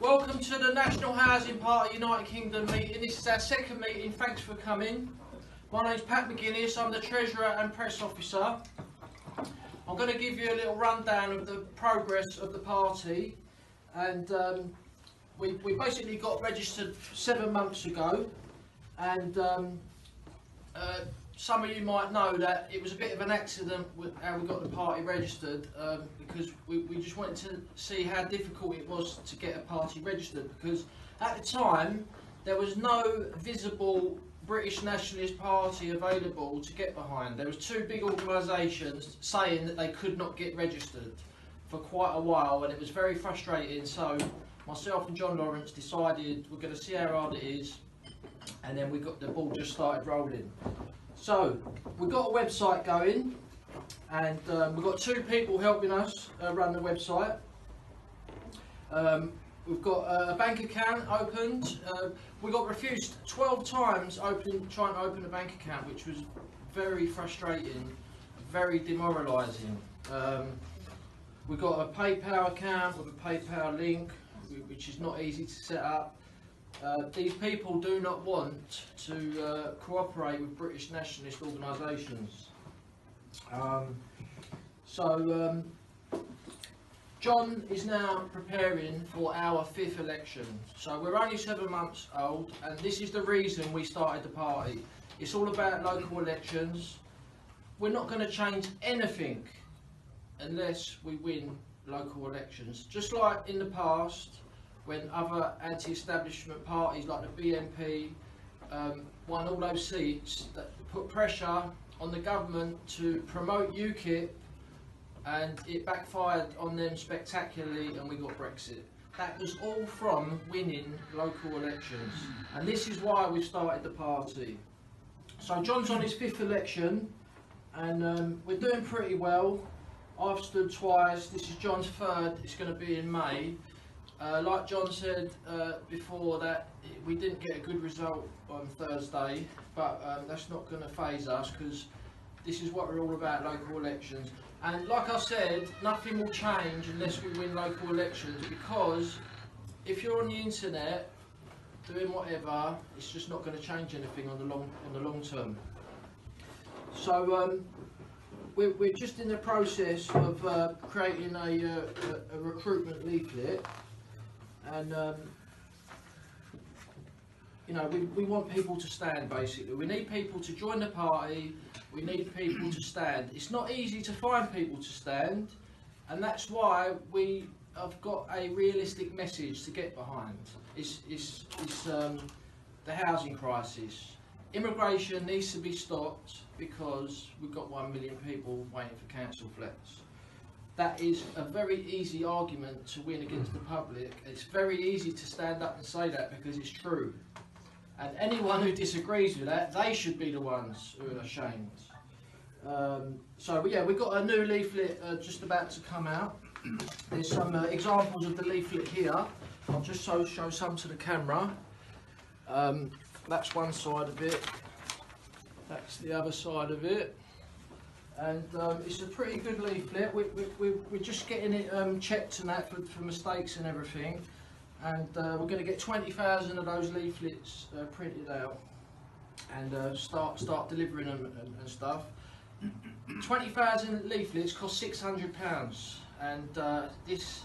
Welcome to the National Housing Party United Kingdom meeting. This is our second meeting. Thanks for coming. My name's Pat McGinnis. I'm the Treasurer and Press Officer. I'm going to give you a little rundown of the progress of the party. And we basically got registered 7 months ago. And some of you might know that it was a bit of an accident with how we got the party registered, because we just wanted to see how difficult it was to get a party registered, because at the time there was no visible British Nationalist Party available to get behind. There was two big organisations saying that they could not get registered for quite a while, and it was very frustrating. So myself and John.lawwrence decided we're going to see how hard it is, and then the ball just started rolling. So we've got a website going, and we've got 2 people helping us run the website. We've got a bank account opened. We got refused 12 times trying to open a bank account, which was very frustrating, very demoralising. We've got a PayPal account with a PayPal link, which is not easy to set up. These people do not want to cooperate with British nationalist organisations. John is now preparing for our 5th election. So we're only 7 months old, and this is the reason we started the party. It's all about local elections. We're not going to change anything unless we win local elections. Just like in the past, when other anti-establishment parties like the BNP won all those seats, that put pressure on the government to promote UKIP, and it backfired on them spectacularly, and we got Brexit. That was all from winning local elections, and this is why we've started the party. So John's on his 5th election, and we're doing pretty well. I've stood twice. This is John's 3rd. It's going to be in May. Like John said before, that we didn't get a good result on Thursday, but that's not going to faze us, because this is what we're all about, local elections. And like I said, nothing will change unless we win local elections, because if you're on the internet doing whatever, it's just not going to change anything on the long term. So we're just in the process of creating a recruitment leaflet. And you know, we want people to stand, basically. We need people to join the party. We need people to stand. It's not easy to find people to stand, and that's why we have got a realistic message to get behind. It's the housing crisis. Immigration needs to be stopped, because we've got 1 million people waiting for council flats. That is a very easy argument to win against the public. It's very easy to stand up and say that, because it's true. And anyone who disagrees with that, they should be the ones who are ashamed. So yeah, we've got a new leaflet just about to come out. There's some examples of the leaflet here. I'll just show some to the camera. That's one side of it. That's the other side of it. And it's a pretty good leaflet. We're just getting it checked and that for mistakes and everything. And we're going to get 20,000 of those leaflets printed out, and start delivering them and stuff. 20,000 leaflets cost £600, and this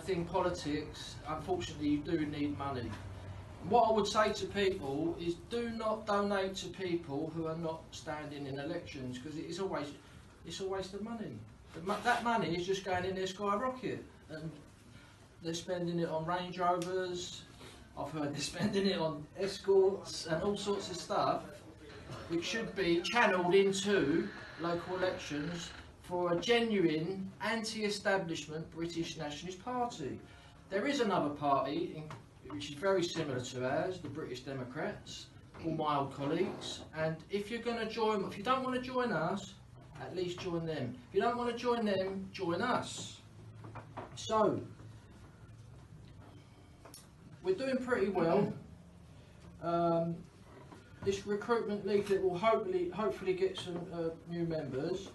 thing, politics, unfortunately, you do need money. What I would say to people is, do not donate to people who are not standing in elections, because it's a waste of money. That money is just going in their skyrocket, and they're spending it on Range Rovers. I've heard they're spending it on escorts and all sorts of stuff, which should be channelled into local elections for a genuine anti-establishment British Nationalist Party. There is another party which is very similar to ours, the British Democrats, all my old colleagues. And if you're going to join, if you don't want to join us, at least join them. If you don't want to join them, join us. So we're doing pretty well. This recruitment leaflet will hopefully get some new members.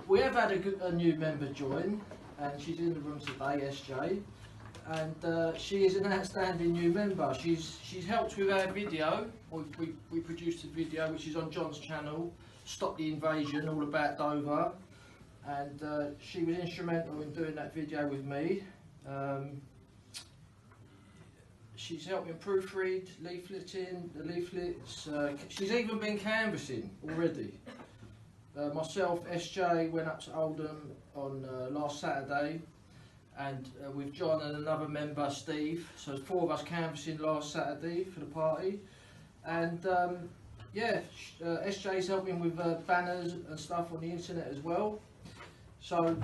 We have had a new member join, and she's in the room today, SJ. and she is an outstanding new member. She's helped with our video. We produced a video which is on John's channel, Stop the Invasion, all about Dover, and she was instrumental in doing that video with me. She's helping proofread, leafleting, the leaflets. She's even been canvassing already. Myself, SJ, went up to Oldham on last Saturday, and with John and another member, Steve. So 4 of us canvassing last Saturday for the party. And yeah, SJ's helping with banners and stuff on the internet as well. So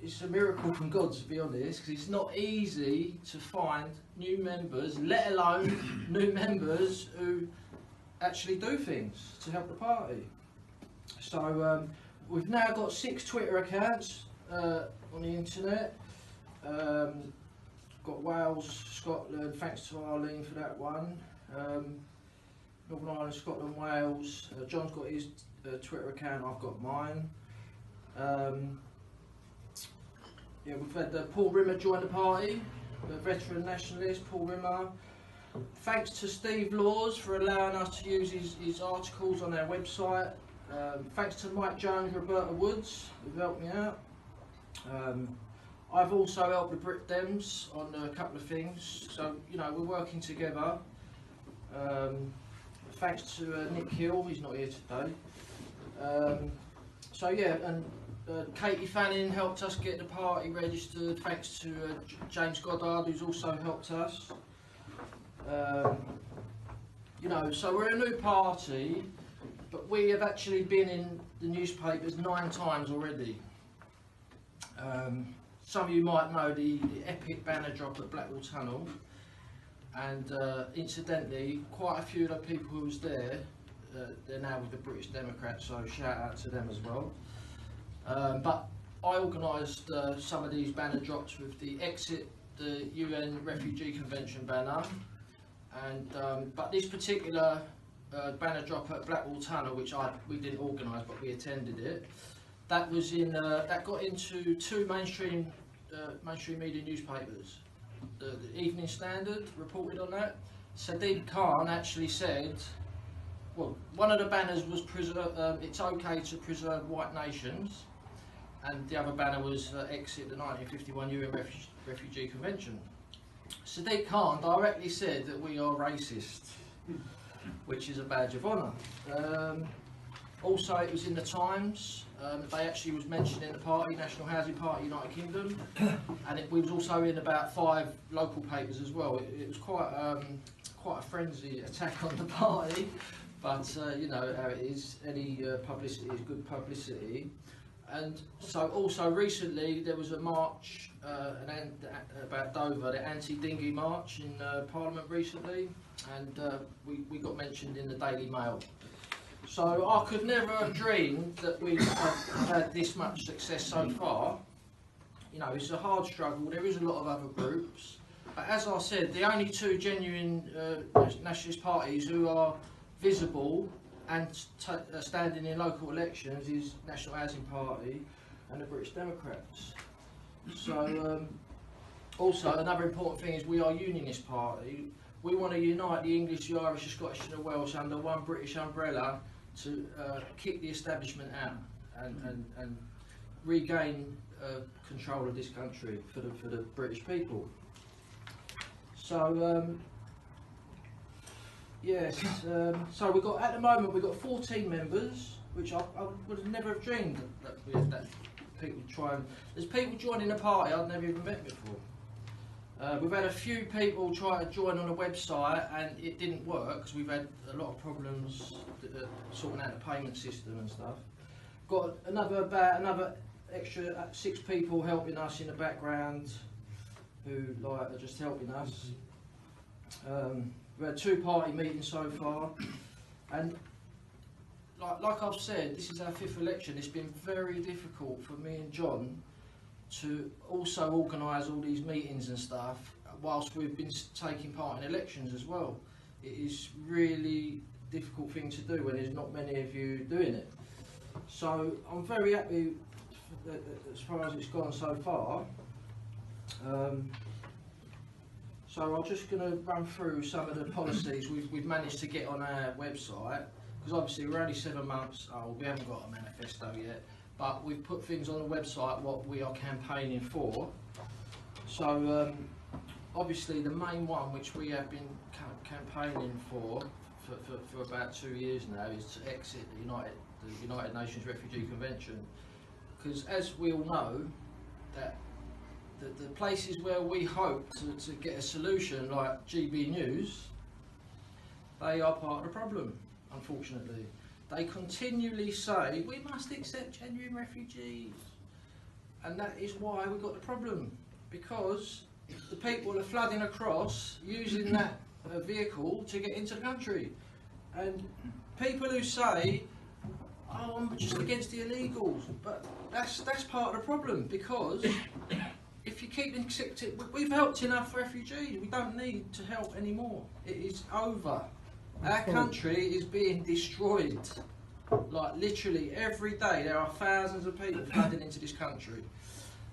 it's a miracle from God, to be honest, because it's not easy to find new members, let alone new members who actually do things to help the party. So we've now got 6 Twitter accounts on the internet. Got Wales, Scotland, thanks to Arlene for that one. Northern Ireland, Scotland, Wales. John's got his Twitter account, I've got mine. Yeah, we've had Paul Rimmer join the party, the veteran nationalist, Paul Rimmer. Thanks to Steve Laws for allowing us to use his articles on our website. Thanks to Mike Jones, Roberta Woods, who've helped me out. I've also helped the Brit Dems on a couple of things, so you know, we're working together. Thanks to Nick Hill, he's not here today. So yeah, and Katie Fanning helped us get the party registered, thanks to James Goddard, who's also helped us. You know, so we're a new party, but we have actually been in the newspapers 9 times already. Some of you might know the epic banner drop at Blackwall Tunnel, and incidentally, quite a few of the people who was there, they're now with the British Democrats, so shout out to them as well. But I organised some of these banner drops with the Exit the UN Refugee Convention banner, and but this particular banner drop at Blackwall Tunnel, which we didn't organise but we attended it, that was in that got into 2 mainstream media newspapers. The Evening Standard reported on that. Sadiq Khan actually said, well, one of the banners was it's okay to preserve white nations, and the other banner was Exit the 1951 UN Refugee Convention. Sadiq Khan directly said that we are racist, which is a badge of honour. Also, it was in the Times. They actually was mentioned in the party, National Housing Party, United Kingdom, and we was also in about 5 local papers as well. It was quite a frenzy attack on the party, but you know how it is. Any publicity is good publicity. And so also recently there was a march about Dover, the anti-dinghy march in Parliament recently, and we got mentioned in the Daily Mail. So I could never have dreamed that we'd have had this much success so far. You know, it's a hard struggle, there is a lot of other groups, but as I said, the only 2 genuine nationalist parties who are visible and standing in local elections is National Housing Party and the British Democrats. So also another important thing is we are a unionist party. We want to unite the English, the Irish, the Scottish and the Welsh under one British umbrella to kick the establishment out and regain control of this country for the British people. So yes, so we've got, at the moment we've got 14 members, which I would have never have dreamed that people try and... There's people joining the party I'd never even met before. We've had a few people try to join on the website and it didn't work because we've had a lot of problems sorting out the payment system and stuff. Got another extra 6 people helping us in the background who are just helping us. We've had 2 party meetings so far, and like I've said, this is our 5th election. It's been very difficult for me and John to also organise all these meetings and stuff whilst we've been taking part in elections as well. It is really difficult thing to do when there's not many of you doing it. So I'm very happy as far as it's gone so far. So I'm just going to run through some of the policies we've managed to get on our website, because obviously we're only 7 months old, we haven't got a manifesto yet, but we've put things on the website what we are campaigning for. So obviously the main one which we have been campaigning for about 2 years now is to exit the United Nations Refugee Convention, because as we all know, that the places where we hope to get a solution, like GB News, they are part of the problem, unfortunately. They continually say, we must accept genuine refugees. And that is why we've got the problem, because the people are flooding across using that vehicle to get into the country. And people who say, oh, I'm just against the illegals, but that's part of the problem, because if you keep accepting, we've helped enough refugees, we don't need to help anymore. It is over. Our country is being destroyed. Like literally every day there are thousands of people flooding into this country.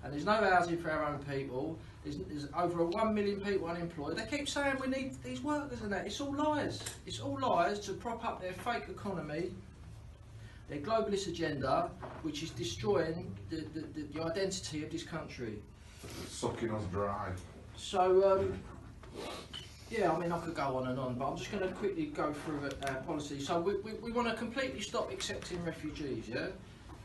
And there's no housing for our own people. There's over 1 million people unemployed. They keep saying we need these workers and that. It's all lies. It's all lies to prop up their fake economy, their globalist agenda, which is destroying the identity of this country. Sucking us dry. So, yeah, I mean, I could go on and on, but I'm just going to quickly go through our policy. So we want to completely stop accepting refugees, yeah?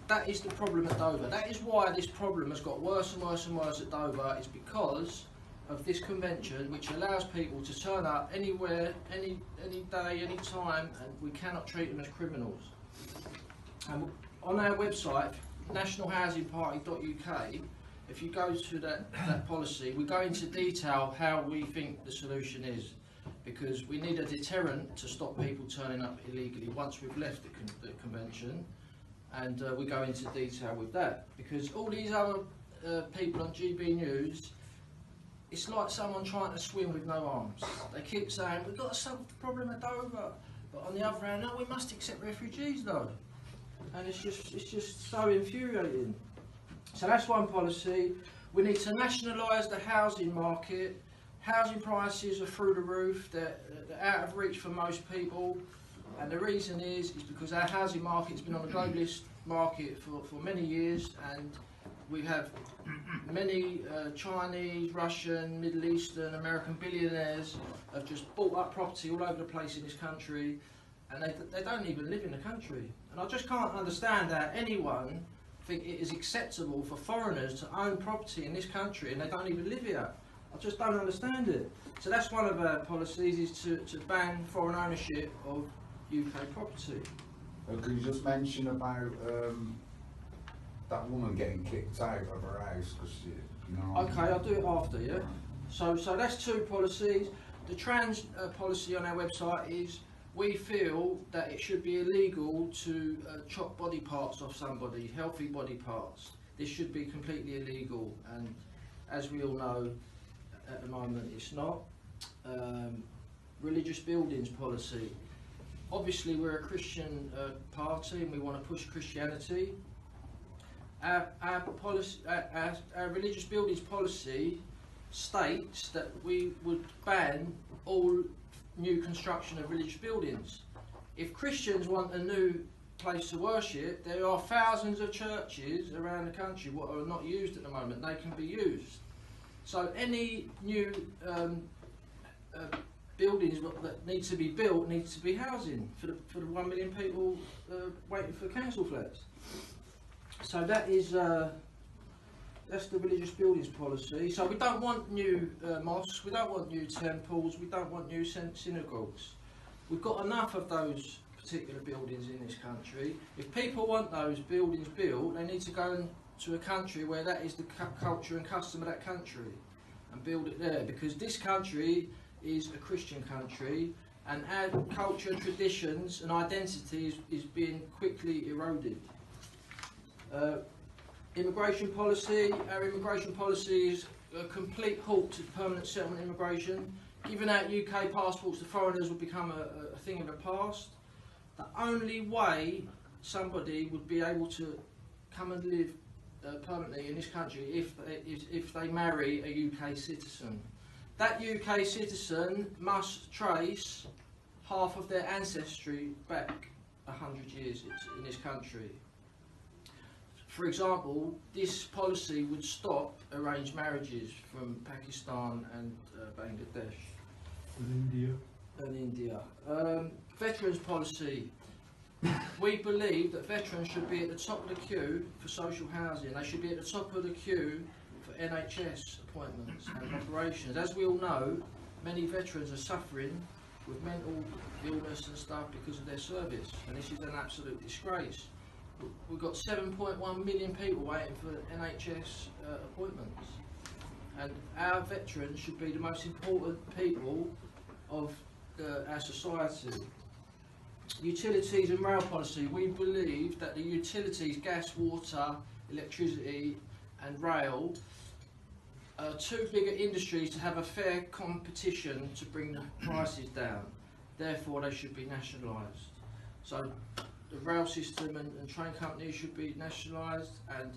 That is the problem at Dover. That is why this problem has got worse and worse and worse at Dover, is because of this convention, which allows people to turn up anywhere, any day, any time, and we cannot treat them as criminals. And on our website, nationalhousingparty.uk, if you go to that policy, we go into detail how we think the solution is, because we need a deterrent to stop people turning up illegally once we've left the convention, and we go into detail with that, because all these other people on GB News, it's like someone trying to swim with no arms. They keep saying, we've got to solve the problem at Dover, but on the other hand, no, we must accept refugees though, and it's just so infuriating. So that's one policy. We need to nationalise the housing market. Housing prices are through the roof. They're out of reach for most people. And the reason is because our housing market has been on the globalist market for many years, and we have many Chinese, Russian, Middle Eastern, American billionaires have just bought up property all over the place in this country, and they don't even live in the country. And I just can't understand how anyone think it is acceptable for foreigners to own property in this country and they don't even live here. I just don't understand it. So that's one of our policies, is to ban foreign ownership of UK property. Could you just mention about that woman getting kicked out of her house because you know? Okay, I'll do it after, yeah. So that's two policies. The trans policy on our website is, we feel that it should be illegal to chop body parts off somebody, healthy body parts. This should be completely illegal, and as we all know, at the moment it's not. Religious buildings policy. Obviously we're a Christian party and we want to push Christianity. Our religious buildings policy states that we would ban all new construction of religious buildings. If Christians want a new place to worship, there are thousands of churches around the country what are not used at the moment. They can be used. So any new buildings that need to be built needs to be housing for the 1 million people waiting for council flats. So that is that's the religious buildings policy. So we don't want new mosques, we don't want new temples, we don't want new synagogues. We've got enough of those particular buildings in this country. If people want those buildings built, they need to go to a country where that is the culture and custom of that country and build it there, because this country is a Christian country and our culture, traditions and identity is being quickly eroded. Immigration policy. Our immigration policy is a complete halt to permanent settlement immigration. Giving out UK passports to foreigners would become a thing of the past. The only way somebody would be able to come and live permanently in this country if they marry a UK citizen. that UK citizen must trace half of their ancestry back 100 years in this country. For example, this policy would stop arranged marriages from Pakistan and Bangladesh. And India. Veterans policy. We believe that veterans should be at the top of the queue for social housing. They should be at the top of the queue for NHS appointments and operations. As we all know, many veterans are suffering with mental illness and stuff because of their service, and this is an absolute disgrace. We've got 7.1 million people waiting for NHS appointments, and our veterans should be the most important people of our society. Utilities and rail policy. We believe that the utilities, gas, water, electricity and rail are two bigger industries to have a fair competition to bring the prices down. Therefore they should be nationalised. So the rail system and train companies should be nationalised, and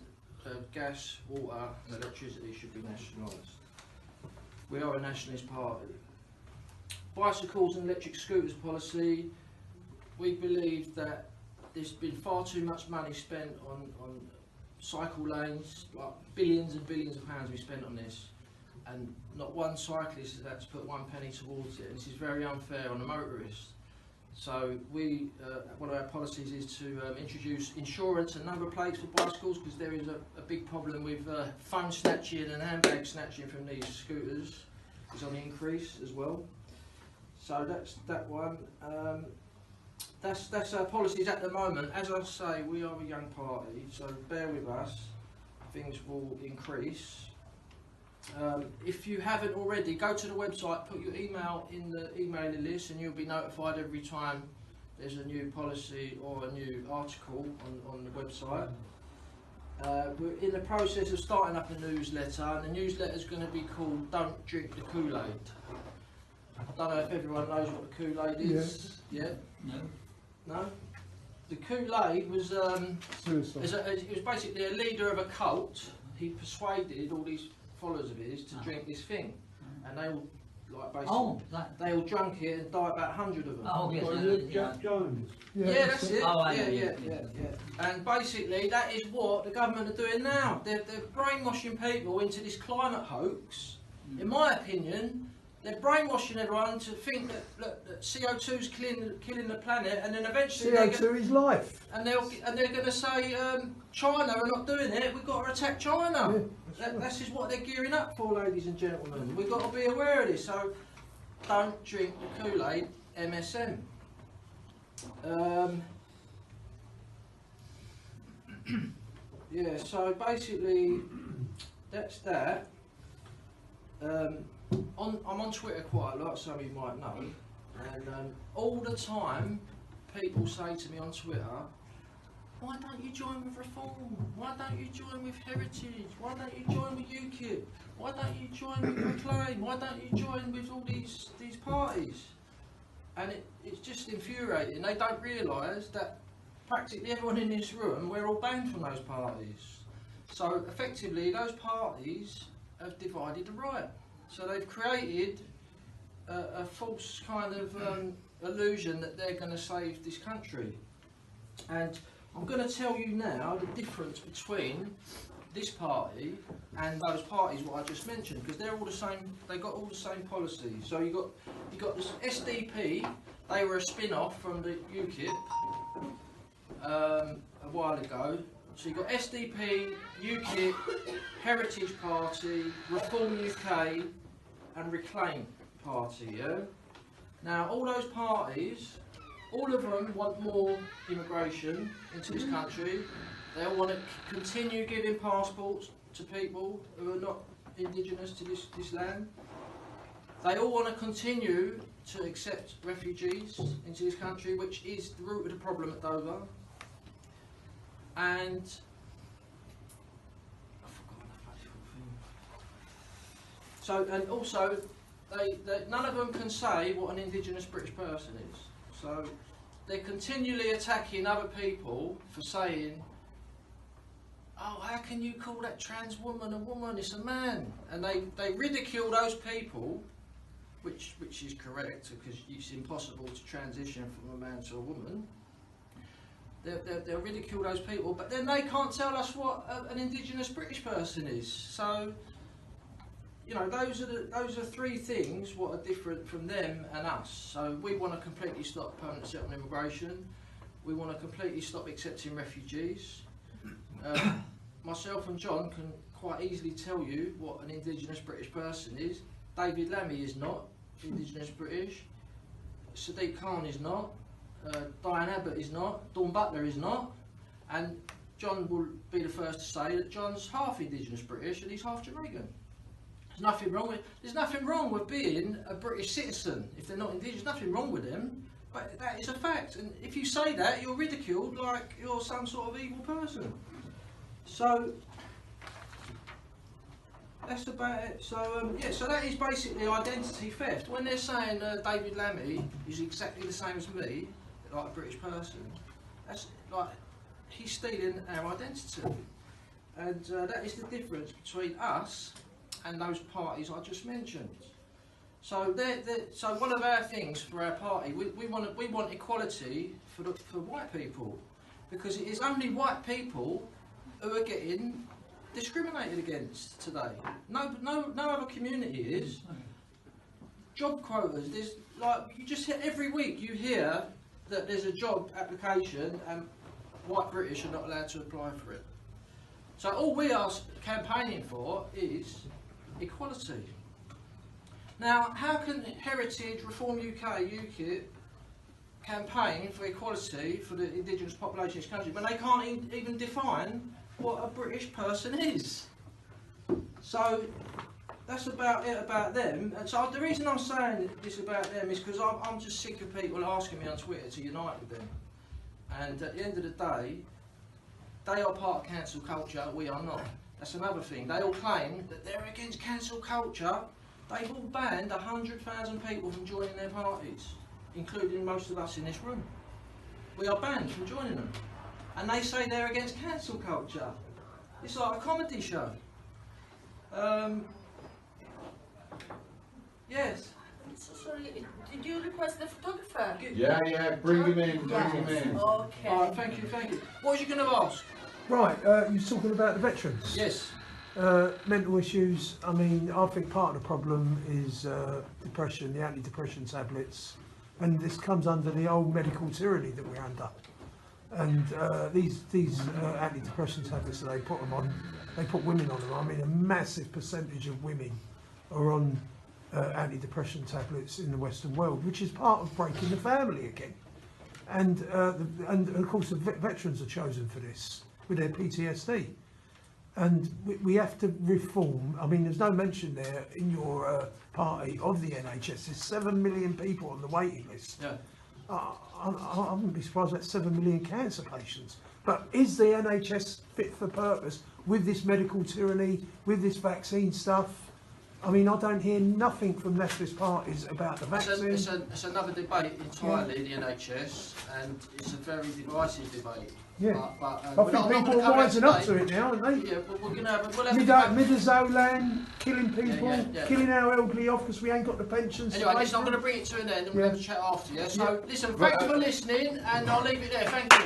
gas, water and electricity should be nationalised. We are a nationalist party. Bicycles and electric scooters policy. We believe that there's been far too much money spent on cycle lanes, like billions and billions of pounds we spent on this, and not one cyclist has had to put 1 penny towards it, and this is very unfair on the motorist. So we, one of our policies is to introduce insurance and number plates for bicycles, because there is a big problem with phone snatching and handbag snatching from these scooters. It's on the increase as well. So that's that one. That's our policies at the moment. As I say, we are a young party, so bear with us. Things will increase. If you haven't already, go to the website, put your email in the emailing list, and you'll be notified every time there's a new policy or a new article on the website. We're in the process of starting up a newsletter, and the newsletter is going to be called "Don't Drink the Kool-Aid." I don't know if everyone knows what the Kool-Aid is. Yeah? No? The Kool-Aid was it was basically a leader of a cult. He persuaded all these followers of his to drink this thing, and they all they all drank it and died about 100 of them. Oh, yes, Jack Jones. Yeah, that's it. Oh, yeah. And basically, that is what the government are doing now. They're brainwashing people into this climate hoax. In my opinion, they're brainwashing everyone to think that CO2 is killing the planet, and then eventually CO2 is life. And they're going to say China are not doing it. We've got to attack China. Yeah, that's just what they're gearing up for, ladies and gentlemen. We've got to be aware of this. So don't drink the Kool-Aid, MSM. Yeah. So basically, that's that. I'm on Twitter quite a lot, some of you might know, and all the time people say to me on Twitter, why don't you join with Reform? Why don't you join with Heritage? Why don't you join with UKIP? Why don't you join with Reclaim? Why don't you join with all these parties? And it's just infuriating. They don't realise that practically everyone in this room, we're all banned from those parties. So effectively those parties have divided the right. So they've created a false kind of illusion that they're going to save this country. And I'm going to tell you now the difference between this party and those parties what I just mentioned, because they're all the same. They got all the same policies. So you got this SDP. They were a spin-off from the UKIP a while ago. So you've got SDP, UKIP, Heritage Party, Reform UK and Reclaim Party, yeah? Now all those parties, all of them want more immigration into this country. They all want to continue giving passports to people who are not indigenous to this land. They all want to continue to accept refugees into this country, which is the root of the problem at Dover. And I've forgotten the actual thing. So, and also, none of them can say what an indigenous British person is. So they're continually attacking other people for saying oh, how can you call that trans woman a woman? It's a man. And they ridicule those people, which is correct, because it's impossible to transition from a man to a woman. They'll ridicule those people, but then they can't tell us what an Indigenous British person is. So, you know, those are three things what are different from them and us. So we want to completely stop permanent settlement immigration. We want to completely stop accepting refugees. Myself and John can quite easily tell you what an Indigenous British person is. David Lammy is not Indigenous British. Sadiq Khan is not. Diane Abbott is not. Dawn Butler is not. And John will be the first to say that John's half Indigenous British and he's half Jamaican. There's nothing wrong with being a British citizen if they're not Indigenous. There's nothing wrong with them, but that is a fact. And if you say that, you're ridiculed like you're some sort of evil person. So that's about it. So yeah, so that is basically identity theft. When they're saying David Lammy is exactly the same as me, like a British person, that's like he's stealing our identity, and that is the difference between us and those parties I just mentioned. So so one of our things for our party, we want equality for white people, because it is only white people who are getting discriminated against today. No other community is. Job quotas. There's like you just hear every week you hear that there's a job application and white British are not allowed to apply for it. So all we are campaigning for is equality. Now, how can Heritage, Reform UK, UKIP campaign for equality for the Indigenous population in this country when they can't even define what a British person is? So that's about it about them. And so the reason I'm saying this about them is because I'm just sick of people asking me on Twitter to unite with them. And at the end of the day, they are part of cancel culture, we are not. That's another thing. They all claim that they're against cancel culture. They've all banned 100,000 people from joining their parties, including most of us in this room. We are banned from joining them. And they say they're against cancel culture. It's like a comedy show. Yes. Sorry, did you request the photographer? Yeah, bring him in, bring him in. Okay. Alright, thank you. What was you going to ask? Right, you're talking about the veterans. Yes. Mental issues. I mean, I think part of the problem is depression, the antidepressant tablets, and this comes under the old medical tyranny that we're under. And these antidepressant tablets that they put them on, they put women on them. I mean, a massive percentage of women are on antidepressant tablets in the Western world, which is part of breaking the family again. And of course, the veterans are chosen for this with their PTSD. And we have to reform. I mean, there's no mention there in your party of the NHS. There's 7 million people on the waiting list. Yeah. I wouldn't be surprised that's 7 million cancer patients. But is the NHS fit for purpose with this medical tyranny, with this vaccine stuff? I mean, I don't hear nothing from nationalist parties about the vaccine. It's another debate entirely, the NHS, and it's a very divisive debate. Yeah, but I think people are rising up to it now, aren't they? Yeah, but we'll have Midazolam, killing people, yeah. killing our elderly off because we ain't got the pensions. Anyway, listen, I'm going to bring it to an end and we'll have a chat after, yeah? So, listen, thanks for listening, and I'll leave it there. Thank you.